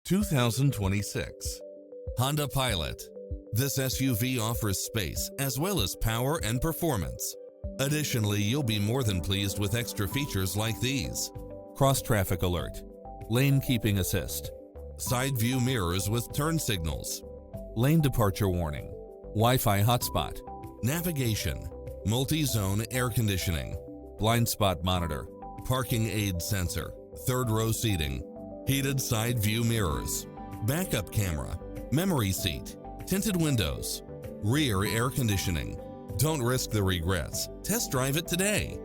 2026 Honda Pilot. This SUV offers space as well as power and performance. Additionally, you'll be more than pleased with extra features like these: cross-traffic alert, lane keeping assist, side view mirrors with turn signals, lane departure warning, Wi-Fi hotspot, navigation, multi-zone air conditioning, blind spot monitor, parking aid sensor, third row seating, heated side view mirrors, backup camera, memory seat, tinted windows, rear air conditioning. Don't risk the regrets. Test drive it today.